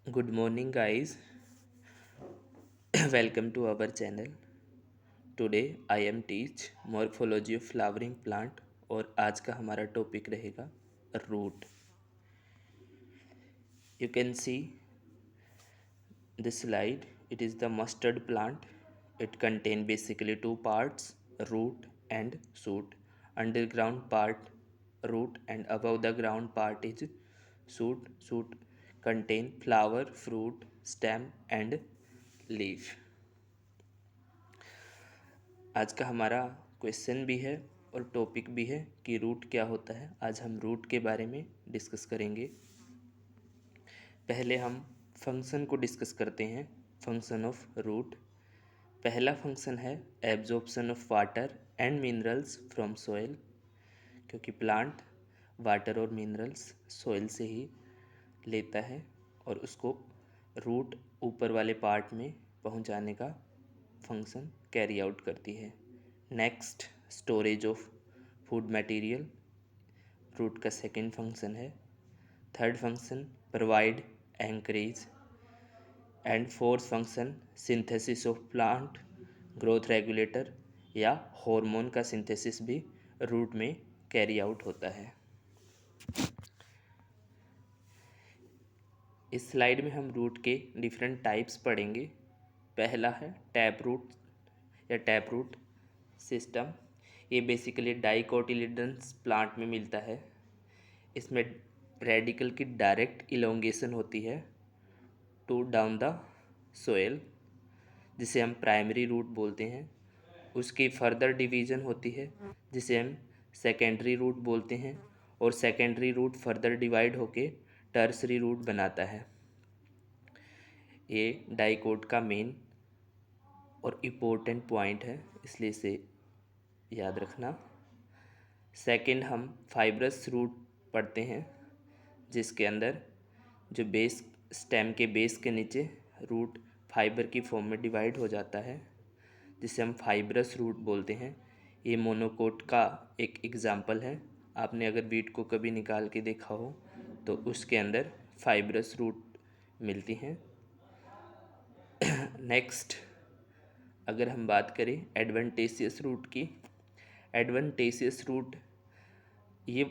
Good morning, guys. Welcome to our channel. Today I am teach morphology of flowering plant और आज का हमारा topic रहेगा root. You can see this slide. It is the mustard plant. It contains basically two parts, root and shoot. Underground part root and above the ground part is shoot. Shoot contain flower, fruit, stem and leaf. आज का हमारा question भी है और topic भी है कि root क्या होता है. आज हम रूट के बारे में डिस्कस करेंगे. पहले हम फंक्शन को डिस्कस करते हैं. Function of root. पहला फंक्शन है absorption of water and minerals from soil, क्योंकि प्लांट वाटर और मिनरल्स सॉइल से ही लेता है और उसको रूट ऊपर वाले पार्ट में पहुंचाने का फंक्शन कैरी आउट करती है. Next, storage of food material root का सेकंड फंक्शन है. Third function provide anchorage and fourth function synthesis of plant growth regulator या हार्मोन का सिंथेसिस भी रूट में कैरी आउट होता है. इस स्लाइड में हम रूट के डिफरेंट टाइप्स पढ़ेंगे. पहला है टैप रूट या टैप रूट सिस्टम. ये बेसिकली डाइकोटिलेडन्स प्लांट में मिलता है. इसमें रेडिकल की डायरेक्ट इलोंगेशन होती है टू डाउन द सोयल, जिसे हम प्राइमरी रूट बोलते हैं. उसकी फर्दर डिवीज़न होती है जिसे हम सेकेंडरी रूट बोलते हैं और सेकेंडरी रूट फर्दर डिवाइड होके टर्सरी रूट बनाता है. ये डाइकोट का मेन और इम्पोर्टेंट पॉइंट है, इसलिए इसे याद रखना. सेकंड, हम फाइब्रस रूट पढ़ते हैं जिसके अंदर जो बेस स्टेम के बेस के नीचे रूट फाइबर की फॉर्म में डिवाइड हो जाता है, जिसे हम फाइब्रस रूट बोलते हैं. ये मोनोकोट का एक एग्जाम्पल है. आपने अगर बीट को कभी निकाल के देखा हो तो उसके अंदर फाइब्रस रूट मिलती हैं. नेक्स्ट, अगर हम बात करें एडवेंटेशियस रूट की. एडवेंटेशियस रूट ये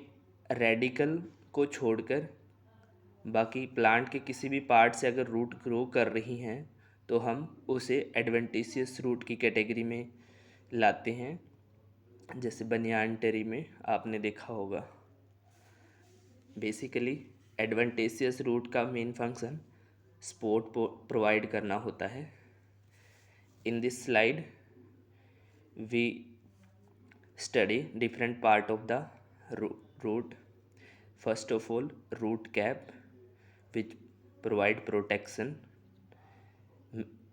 रेडिकल को छोड़कर बाकी प्लांट के किसी भी पार्ट से अगर रूट ग्रो कर रही हैं तो हम उसे एडवेंटेशियस रूट की कैटेगरी में लाते हैं. जैसे बनियान टेरी में आपने देखा होगा. बेसिकली एडवेंटेशियस रूट का मेन फंक्शन सपोर्ट प्रोवाइड करना होता है. In this slide we study different part of the root. First of all, root cap, which provide protection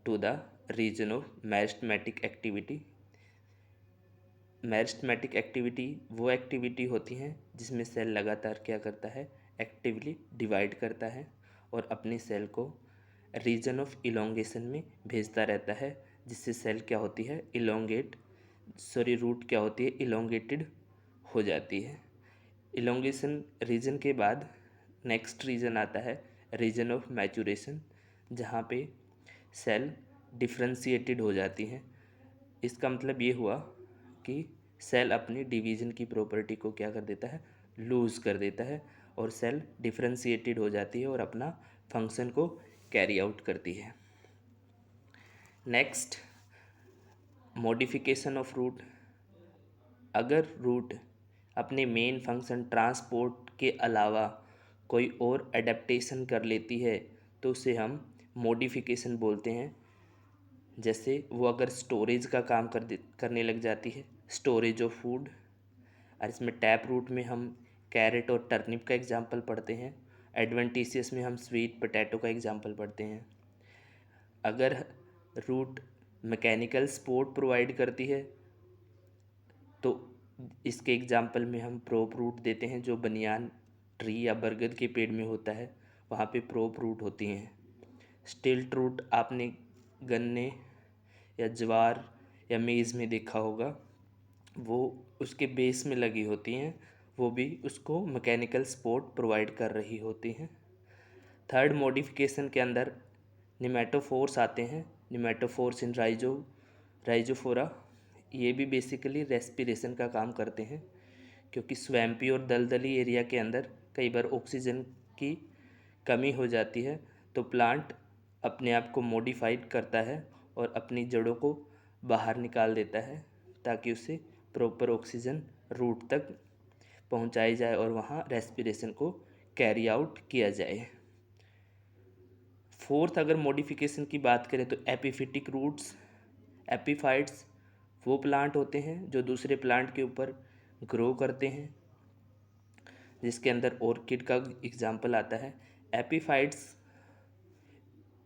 to the region of meristematic activity. Meristematic activity वो activity होती हैं जिसमें cell लगातार क्या करता है, एक्टिवली डिवाइड करता है और अपनी सेल को रीजन ऑफ इलोंगेशन में भेजता रहता है, जिससे सेल क्या होती है, रूट क्या होती है, इलोंगेटेड हो जाती है. इलोंगेशन रीजन के बाद नेक्स्ट रीजन आता है रीजन ऑफ मैचुरेशन, जहाँ पे सेल डिफ्रेंशिएटेड हो जाती हैं. इसका मतलब ये हुआ कि सेल अपनी डिवीज़न की प्रॉपर्टी को क्या कर देता है, लूज़ कर देता है और सेल डिफ्रेंशिएटेड हो जाती है और अपना फंक्शन को कैरी आउट करती है. Next, modification of root. अगर रूट अपने मेन फंक्शन ट्रांसपोर्ट के अलावा कोई और एडेप्टेशन कर लेती है तो उसे हम मॉडिफिकेशन बोलते हैं. जैसे वो अगर स्टोरेज का काम करने लग जाती है, स्टोरेज ऑफ फूड. और इसमें टैप रूट में हम कैरेट और टर्निप का एग्जांपल पढ़ते हैं. एडवेंटिशियस में हम स्वीट पोटैटो का एग्जांपल पढ़ते हैं. अगर रूट मैकेनिकल सपोर्ट प्रोवाइड करती है तो इसके एग्जांपल में हम प्रोप रूट देते हैं, जो बनियान ट्री या बरगद के पेड़ में होता है, वहाँ पे प्रोप रूट होती हैं. स्टिल्ट रूट आपने गन्ने या ज्वार या मेज़ में देखा होगा, वो उसके बेस में लगी होती हैं, वो भी उसको मैकेनिकल सपोर्ट प्रोवाइड कर रही होती हैं. थर्ड मॉडिफिकेशन के अंदर निमेटोफोर्स आते हैं, निमेटोफोर्स इन राइजोफोरा। ये भी बेसिकली रेस्पिरेशन का काम करते हैं, क्योंकि स्वैम्पी और दलदली एरिया के अंदर कई बार ऑक्सीजन की कमी हो जाती है, तो प्लांट अपने आप को मॉडिफाइड करता है और अपनी जड़ों को बाहर निकाल देता है, ताकि उसे प्रॉपर ऑक्सीजन रूट तक पहुंचाई जाए और वहाँ रेस्पिरेशन को कैरी आउट किया जाए। फोर्थ अगर मॉडिफिकेशन की बात करें तो एपिफिटिक रूट्स। एपीफाइट्स वो प्लांट होते हैं जो दूसरे प्लांट के ऊपर ग्रो करते हैं, जिसके अंदर ऑर्किड का एग्जाम्पल आता है। एपीफाइट्स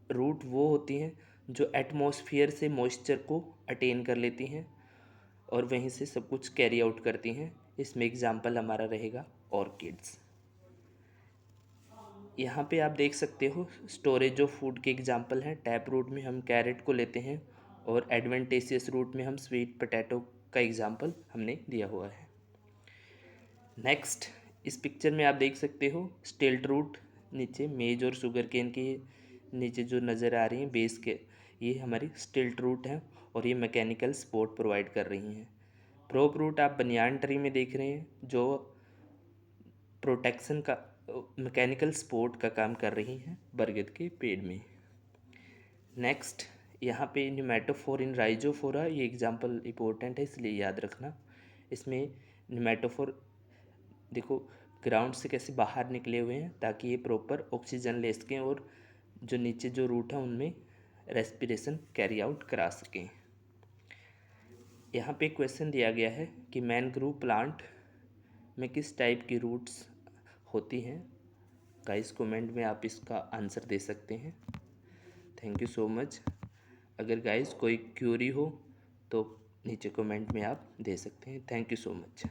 रूट वो होती हैं जो एटमॉस्फेयर से मॉइस्चर को अटेन कर लेती हैं और वहीं से सब कुछ कैरी आउट करती हैं। इसमें एग्जाम्पल हमारा रहेगा ऑर्किड्स। यहाँ पे आप देख सकते हो स्टोरेज ऑफ फूड के एग्जाम्पल हैं। टैप रूट में हम कैरेट को लेते हैं और एडवेंटेशियस रूट में हम स्वीट पोटैटो का एग्जाम्पल हमने दिया हुआ है। नेक्स्ट, इस पिक्चर में आप देख सकते हो स्टिल्ट रूट, नीचे मेज और शुगर केन के नीचे जो नज़र आ रही हैं बेस के, ये हमारी स्टिल्ट रूट हैं और ये मैकेनिकल सपोर्ट प्रोवाइड कर रही हैं। प्रोप रूट आप बनियान ट्री में देख रहे हैं जो प्रोटेक्शन का मैकेनिकल सपोर्ट का काम कर रही हैं बरगद के पेड़ में। नेक्स्ट, यहाँ पे निमेटोफोर इन राइजोफोरा, ये एग्जाम्पल इम्पोर्टेंट है इसलिए याद रखना। इसमें निमेटोफोर देखो ग्राउंड से कैसे बाहर निकले हुए हैं ताकि ये प्रॉपर ऑक्सीजन ले सकें और जो नीचे जो रूट है उनमें रेस्पिरेशन कैरी आउट करा सकें। यहाँ पे क्वेश्चन दिया गया है कि मैनग्रोव प्लांट में किस टाइप की रूट्स होती हैं। गाइस कमेंट में आप इसका आंसर दे सकते हैं। Thank you so much. अगर गाइस कोई क्यूरी हो तो नीचे कमेंट में आप दे सकते हैं। Thank you so much.